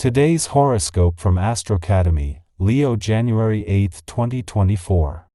Today's horoscope from AstroCademy, Leo, January 8, 2024.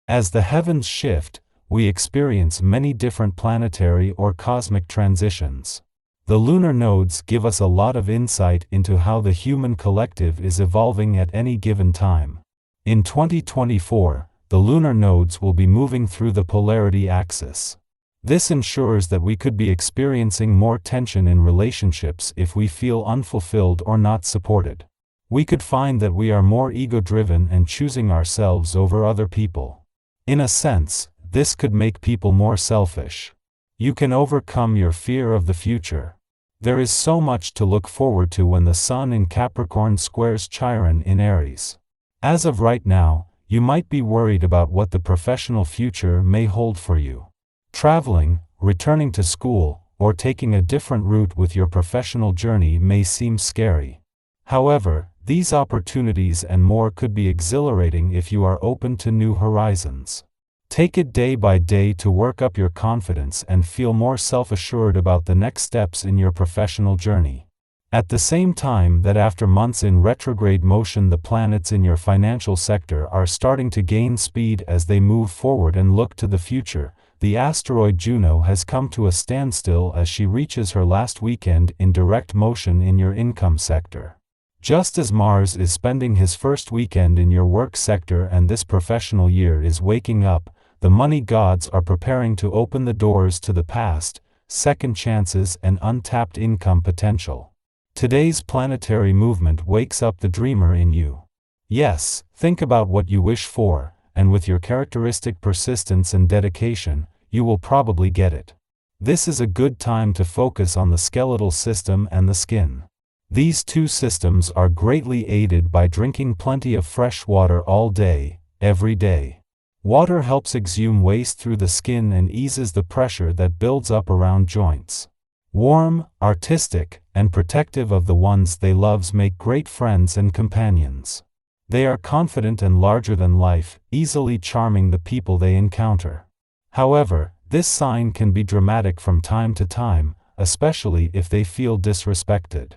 As the heavens shift, we experience many different planetary or cosmic transitions. The lunar nodes give us a lot of insight into how the human collective is evolving at any given time. In 2024, the lunar nodes will be moving through the polarity axis. This ensures that we could be experiencing more tension in relationships if we feel unfulfilled or not supported. We could find that we are more ego-driven and choosing ourselves over other people. In a sense, this could make people more selfish. You can overcome your fear of the future. There is so much to look forward to when the Sun in Capricorn squares Chiron in Aries. As of right now, you might be worried about what the professional future may hold for you. Traveling, returning to school, or taking a different route with your professional journey may seem scary. However, these opportunities and more could be exhilarating if you are open to new horizons. Take it day by day to work up your confidence and feel more self-assured about the next steps in your professional journey. At the same time that after months in retrograde motion, the planets in your financial sector are starting to gain speed as they move forward and look to the future. The asteroid Juno has come to a standstill as she reaches her last weekend in direct motion in your income sector. Just as Mars is spending his first weekend in your work sector and this professional year is waking up, the money gods are preparing to open the doors to the past, second chances and untapped income potential. Today's planetary movement wakes up the dreamer in you. Yes, think about what you wish for, and with your characteristic persistence and dedication, you will probably get it. This is a good time to focus on the skeletal system and the skin. These two systems are greatly aided by drinking plenty of fresh water all day, every day. Water helps exhume waste through the skin and eases the pressure that builds up around joints. Warm, artistic, and protective of the ones they love make great friends and companions. They are confident and larger than life, easily charming the people they encounter. However, this sign can be dramatic from time to time, especially if they feel disrespected.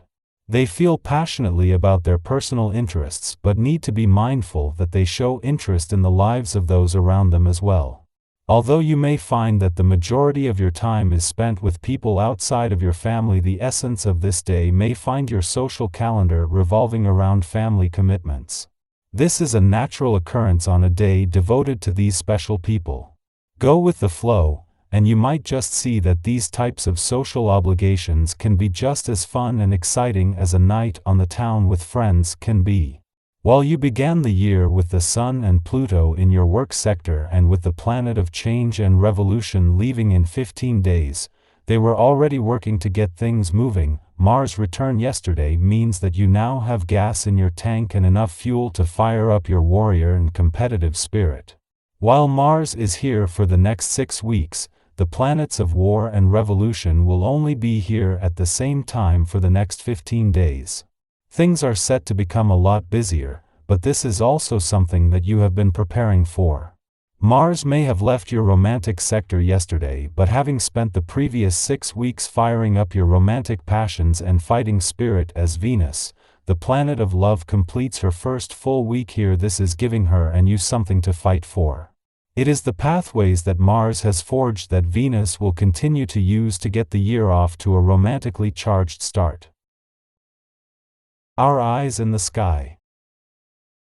They feel passionately about their personal interests but need to be mindful that they show interest in the lives of those around them as well. Although you may find that the majority of your time is spent with people outside of your family, the essence of this day may find your social calendar revolving around family commitments. This is a natural occurrence on a day devoted to these special people. Go with the flow, and you might just see that these types of social obligations can be just as fun and exciting as a night on the town with friends can be. While you began the year with the Sun and Pluto in your work sector and with the planet of change and revolution leaving in 15 days, they were already working to get things moving. Mars' return yesterday means that you now have gas in your tank and enough fuel to fire up your warrior and competitive spirit. While Mars is here for the next 6 weeks, the planets of war and revolution will only be here at the same time for the next 15 days. Things are set to become a lot busier, but this is also something that you have been preparing for. Mars may have left your romantic sector yesterday, but having spent the previous 6 weeks firing up your romantic passions and fighting spirit as Venus, the planet of love, completes her first full week here. This is giving her and you something to fight for. It is the pathways that Mars has forged that Venus will continue to use to get the year off to a romantically charged start. Our eyes in the sky.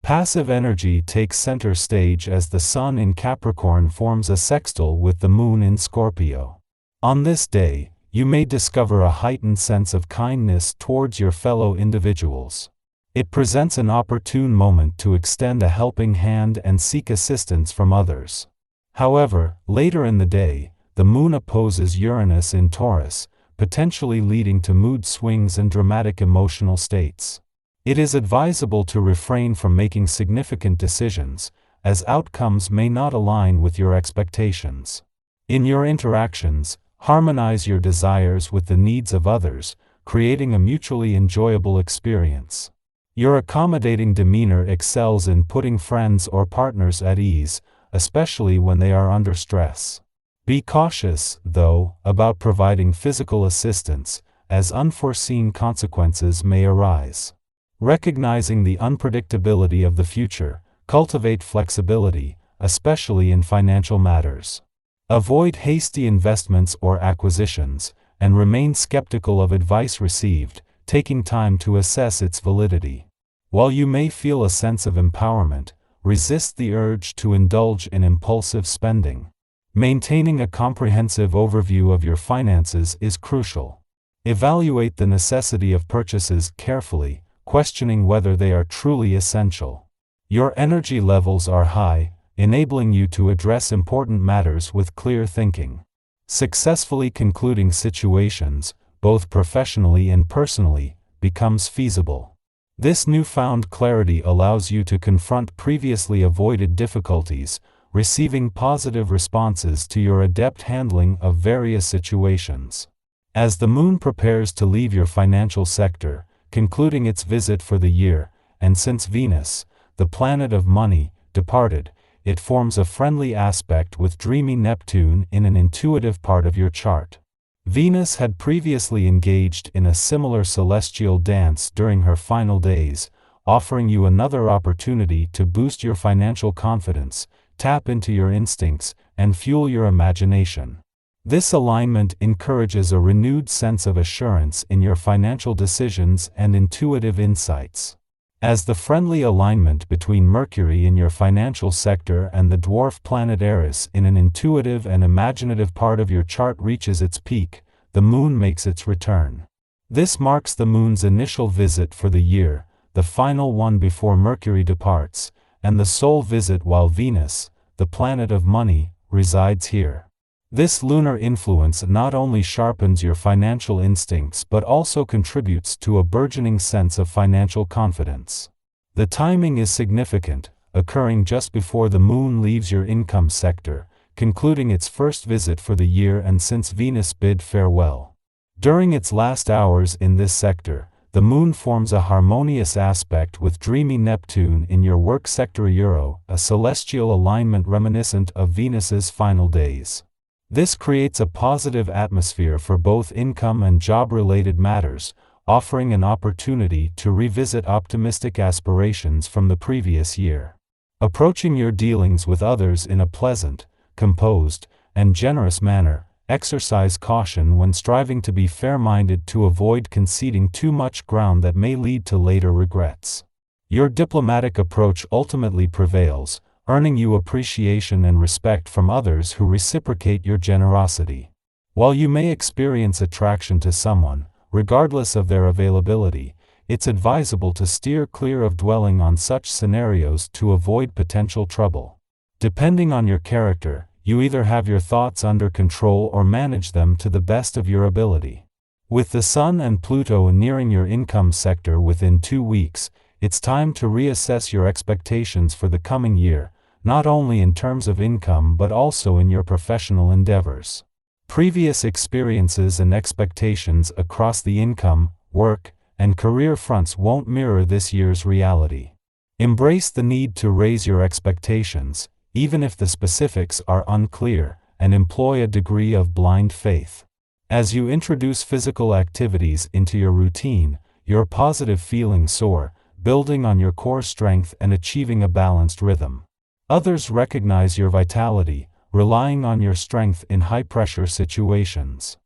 Passive energy takes center stage as the Sun in Capricorn forms a sextile with the Moon in Scorpio. On this day, you may discover a heightened sense of kindness towards your fellow individuals. It presents an opportune moment to extend a helping hand and seek assistance from others. However, later in the day, the Moon opposes Uranus in Taurus, potentially leading to mood swings and dramatic emotional states. It is advisable to refrain from making significant decisions, as outcomes may not align with your expectations. In your interactions, harmonize your desires with the needs of others, creating a mutually enjoyable experience. Your accommodating demeanor excels in putting friends or partners at ease, especially when they are under stress. Be cautious, though, about providing physical assistance, as unforeseen consequences may arise. Recognizing the unpredictability of the future, cultivate flexibility, especially in financial matters. Avoid hasty investments or acquisitions, and remain skeptical of advice received, taking time to assess its validity. While you may feel a sense of empowerment, resist the urge to indulge in impulsive spending. Maintaining a comprehensive overview of your finances is crucial. Evaluate the necessity of purchases carefully, questioning whether they are truly essential. Your energy levels are high, enabling you to address important matters with clear thinking. Successfully concluding situations, both professionally and personally, becomes feasible. This newfound clarity allows you to confront previously avoided difficulties, receiving positive responses to your adept handling of various situations. As the moon prepares to leave your financial sector, concluding its visit for the year, and since Venus, the planet of money, departed, it forms a friendly aspect with dreamy Neptune in an intuitive part of your chart. Venus had previously engaged in a similar celestial dance during her final days, offering you another opportunity to boost your financial confidence, tap into your instincts, and fuel your imagination. This alignment encourages a renewed sense of assurance in your financial decisions and intuitive insights. As the friendly alignment between Mercury in your financial sector and the dwarf planet Eris in an intuitive and imaginative part of your chart reaches its peak, the moon makes its return. This marks the moon's initial visit for the year, the final one before Mercury departs, and the sole visit while Venus, the planet of money, resides here. This lunar influence not only sharpens your financial instincts but also contributes to a burgeoning sense of financial confidence. The timing is significant, occurring just before the moon leaves your income sector, concluding its first visit for the year and since Venus bid farewell. During its last hours in this sector, the moon forms a harmonious aspect with dreamy Neptune in your work sector Euro, a celestial alignment reminiscent of Venus's final days. This creates a positive atmosphere for both income and job-related matters, offering an opportunity to revisit optimistic aspirations from the previous year. Approaching your dealings with others in a pleasant, composed, and generous manner, exercise caution when striving to be fair-minded to avoid conceding too much ground that may lead to later regrets. Your diplomatic approach ultimately prevails, earning you appreciation and respect from others who reciprocate your generosity. While you may experience attraction to someone, regardless of their availability, it's advisable to steer clear of dwelling on such scenarios to avoid potential trouble. Depending on your character, you either have your thoughts under control or manage them to the best of your ability. With the Sun and Pluto nearing your income sector within 2 weeks, it's time to reassess your expectations for the coming year, not only in terms of income but also in your professional endeavors. Previous experiences and expectations across the income, work, and career fronts won't mirror this year's reality. Embrace the need to raise your expectations, even if the specifics are unclear, and employ a degree of blind faith. As you introduce physical activities into your routine, your positive feelings soar, building on your core strength and achieving a balanced rhythm. Others recognize your vitality, relying on your strength in high-pressure situations.